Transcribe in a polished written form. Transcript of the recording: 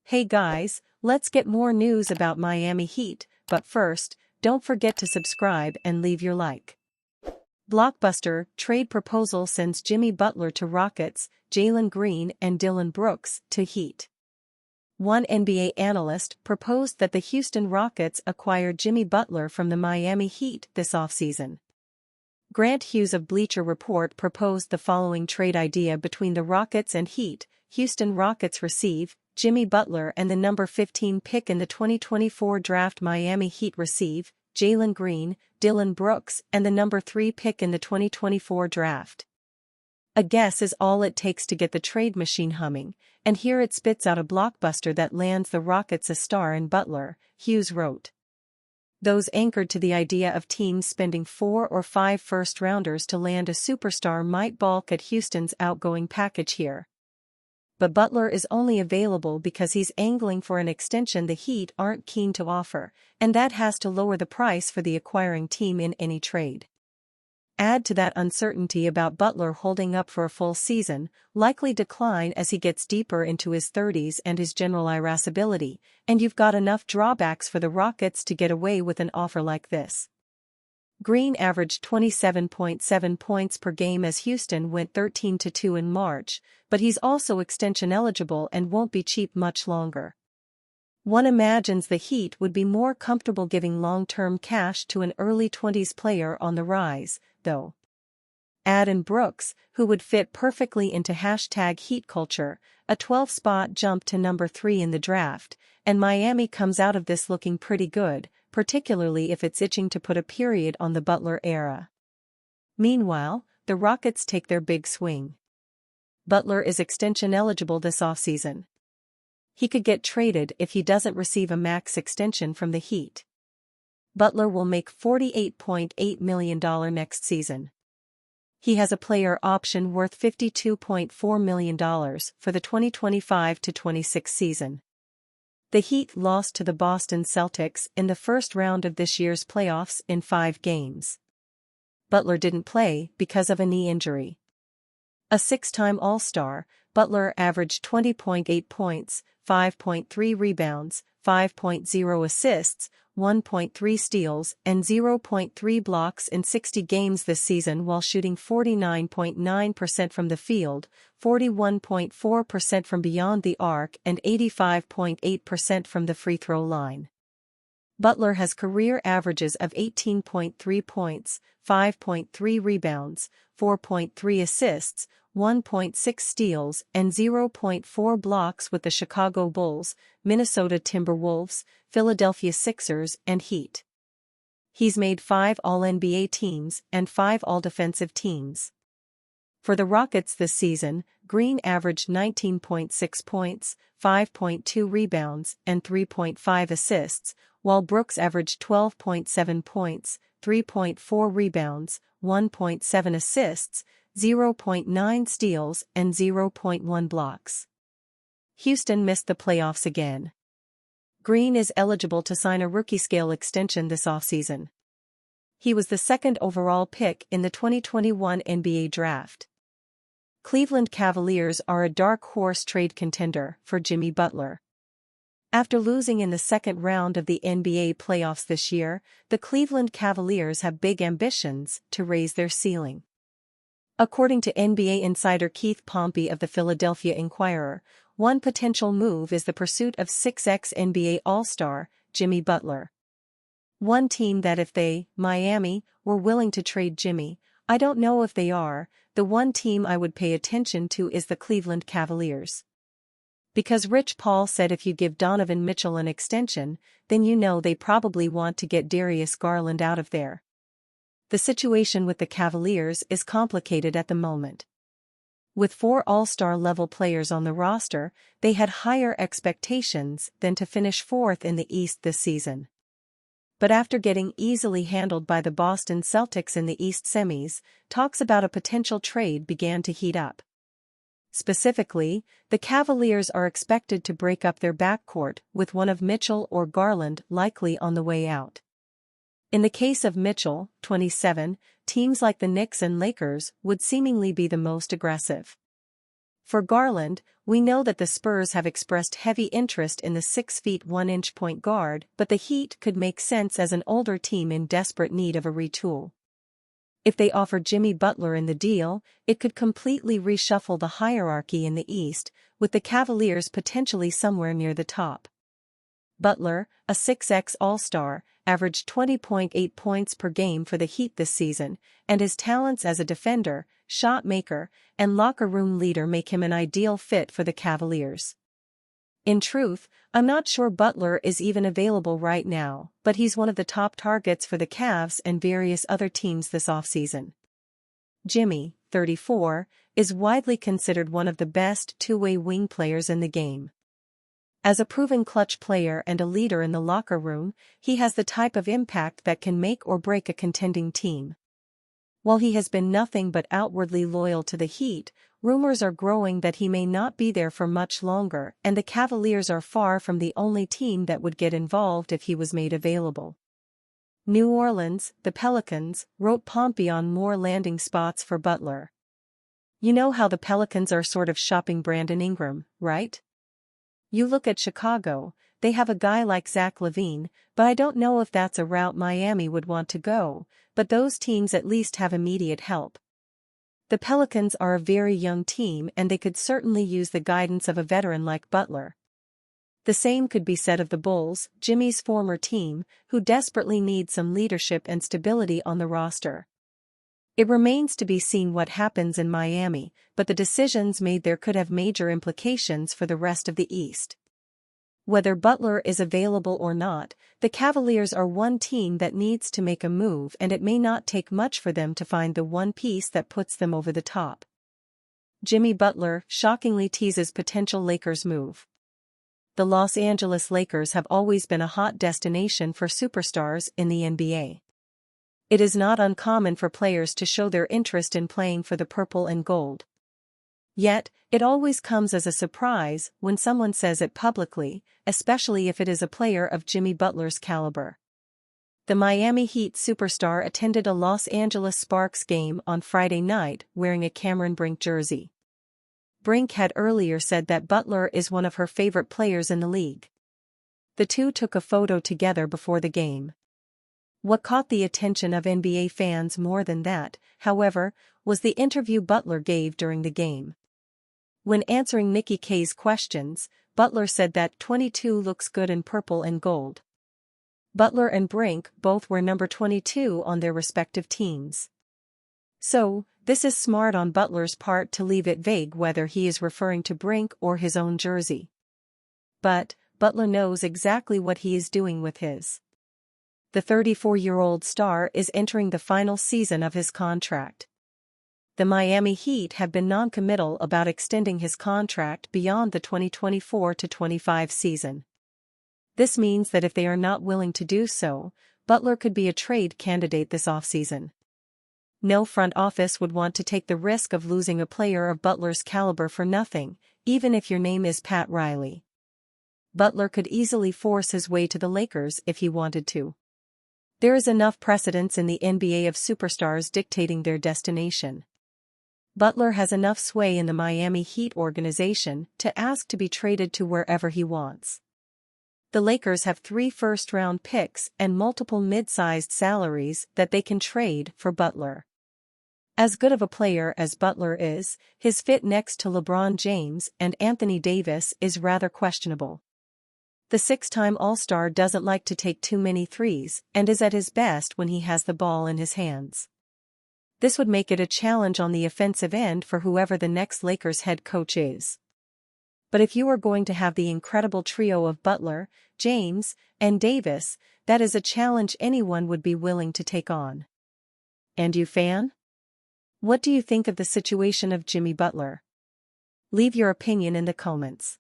Hey guys, let's get more news about Miami Heat, but first, don't forget to subscribe and leave your like. Blockbuster trade proposal sends Jimmy Butler to Rockets, Jalen Green and Dillon Brooks to Heat. One NBA analyst proposed that the Houston Rockets acquire Jimmy Butler from the Miami Heat this offseason. Grant Hughes of Bleacher Report proposed the following trade idea between the Rockets and Heat. Houston Rockets receive Jimmy Butler and the number 15 pick in the 2024 draft. Miami Heat receive Jalen Green, Dillon Brooks and the number 3 pick in the 2024 draft. A guess is all it takes to get the trade machine humming, and here it spits out a blockbuster that lands the Rockets a star in Butler, Hughes wrote. Those anchored to the idea of teams spending 4 or 5 first-rounders to land a superstar might balk at Houston's outgoing package here. But Butler is only available because he's angling for an extension the Heat aren't keen to offer, and that has to lower the price for the acquiring team in any trade. Add to that uncertainty about Butler holding up for a full season, likely decline as he gets deeper into his 30s and his general irascibility, and you've got enough drawbacks for the Rockets to get away with an offer like this. Green averaged 27.7 points per game as Houston went 13-2 in March, but he's also extension eligible and won't be cheap much longer. One imagines the Heat would be more comfortable giving long-term cash to an early 20s player on the rise, though. Add in Brooks, who would fit perfectly into #Heat culture, a 12-spot jump to number 3 in the draft, and Miami comes out of this looking pretty good, particularly if it's itching to put a period on the Butler era. Meanwhile, the Rockets take their big swing. Butler is extension eligible this offseason. He could get traded if he doesn't receive a max extension from the Heat. Butler will make $48.8 million next season. He has a player option worth $52.4 million for the 2025-26 season. The Heat lost to the Boston Celtics in the first round of this year's playoffs in 5 games. Butler didn't play because of a knee injury. A 6-time All-Star, Butler averaged 20.8 points, 5.3 rebounds, 5.0 assists, 1.3 steals and 0.3 blocks in 60 games this season while shooting 49.9% from the field, 41.4% from beyond the arc and 85.8% from the free throw line. Butler has career averages of 18.3 points, 5.3 rebounds, 4.3 assists, 1.6 steals and 0.4 blocks with the Chicago Bulls, Minnesota Timberwolves, Philadelphia Sixers and Heat. He's made 5 All-NBA teams and 5 All-Defensive teams. For the Rockets this season, Green averaged 19.6 points, 5.2 rebounds and 3.5 assists, while Brooks averaged 12.7 points, 3.4 rebounds, 1.7 assists, 0.9 steals and 0.1 blocks. Houston missed the playoffs again. Green is eligible to sign a rookie-scale extension this offseason. He was the 2nd overall pick in the 2021 NBA draft. Cleveland Cavaliers are a dark horse trade contender for Jimmy Butler. After losing in the 2nd round of the NBA playoffs this year, the Cleveland Cavaliers have big ambitions to raise their ceiling. According to NBA insider Keith Pompey of the Philadelphia Inquirer, one potential move is the pursuit of 6x NBA All-Star, Jimmy Butler. One team that if they, Miami, were willing to trade Jimmy, I don't know if they are, the one team I would pay attention to is the Cleveland Cavaliers. Because Rich Paul said if you give Donovan Mitchell an extension, then you know they probably want to get Darius Garland out of there. The situation with the Cavaliers is complicated at the moment. With 4 All-Star level players on the roster, they had higher expectations than to finish 4th in the East this season. But after getting easily handled by the Boston Celtics in the East semis, talks about a potential trade began to heat up. Specifically, the Cavaliers are expected to break up their backcourt with one of Mitchell or Garland likely on the way out. In the case of Mitchell, 27, teams like the Knicks and Lakers would seemingly be the most aggressive. For Garland, we know that the Spurs have expressed heavy interest in the 6 feet 1 inch point guard, but the Heat could make sense as an older team in desperate need of a retool. If they offer Jimmy Butler in the deal, it could completely reshuffle the hierarchy in the East, with the Cavaliers potentially somewhere near the top. Butler, a 6x All-Star, averaged 20.8 points per game for the Heat this season, and his talents as a defender, shot maker, and locker room leader make him an ideal fit for the Cavaliers. In truth, I'm not sure Butler is even available right now, but he's one of the top targets for the Cavs and various other teams this offseason. Jimmy, 34, is widely considered one of the best two-way wing players in the game. As a proven clutch player and a leader in the locker room, he has the type of impact that can make or break a contending team. While he has been nothing but outwardly loyal to the Heat, rumors are growing that he may not be there for much longer, and the Cavaliers are far from the only team that would get involved if he was made available. New Orleans, the Pelicans, wrote Pompey on more landing spots for Butler. You know how the Pelicans are sort of shopping Brandon Ingram, right? You look at Chicago, they have a guy like Zach LaVine, but I don't know if that's a route Miami would want to go, but those teams at least have immediate help. The Pelicans are a very young team and they could certainly use the guidance of a veteran like Butler. The same could be said of the Bulls, Jimmy's former team, who desperately need some leadership and stability on the roster. It remains to be seen what happens in Miami, but the decisions made there could have major implications for the rest of the East. Whether Butler is available or not, the Cavaliers are one team that needs to make a move, and it may not take much for them to find the one piece that puts them over the top. Jimmy Butler shockingly teases potential Lakers move. The Los Angeles Lakers have always been a hot destination for superstars in the NBA. It is not uncommon for players to show their interest in playing for the purple and gold. Yet, it always comes as a surprise when someone says it publicly, especially if it is a player of Jimmy Butler's caliber. The Miami Heat superstar attended a Los Angeles Sparks game on Friday night wearing a Cameron Brink jersey. Brink had earlier said that Butler is one of her favorite players in the league. The two took a photo together before the game. What caught the attention of NBA fans more than that, however, was the interview Butler gave during the game. When answering Nikki K's questions, Butler said that 22 looks good in purple and gold. Butler and Brink both wear number 22 on their respective teams. So, this is smart on Butler's part to leave it vague whether he is referring to Brink or his own jersey. But, Butler knows exactly what he is doing with his. The 34-year-old star is entering the final season of his contract. The Miami Heat have been non-committal about extending his contract beyond the 2024-25 season. This means that if they are not willing to do so, Butler could be a trade candidate this offseason. No front office would want to take the risk of losing a player of Butler's caliber for nothing, even if your name is Pat Riley. Butler could easily force his way to the Lakers if he wanted to. There is enough precedence in the NBA of superstars dictating their destination. Butler has enough sway in the Miami Heat organization to ask to be traded to wherever he wants. The Lakers have 3 first-round picks and multiple mid-sized salaries that they can trade for Butler. As good of a player as Butler is, his fit next to LeBron James and Anthony Davis is rather questionable. The 6-time All-Star doesn't like to take too many threes and is at his best when he has the ball in his hands. This would make it a challenge on the offensive end for whoever the next Lakers head coach is. But if you are going to have the incredible trio of Butler, James, and Davis, that is a challenge anyone would be willing to take on. And you, fan? What do you think of the situation of Jimmy Butler? Leave your opinion in the comments.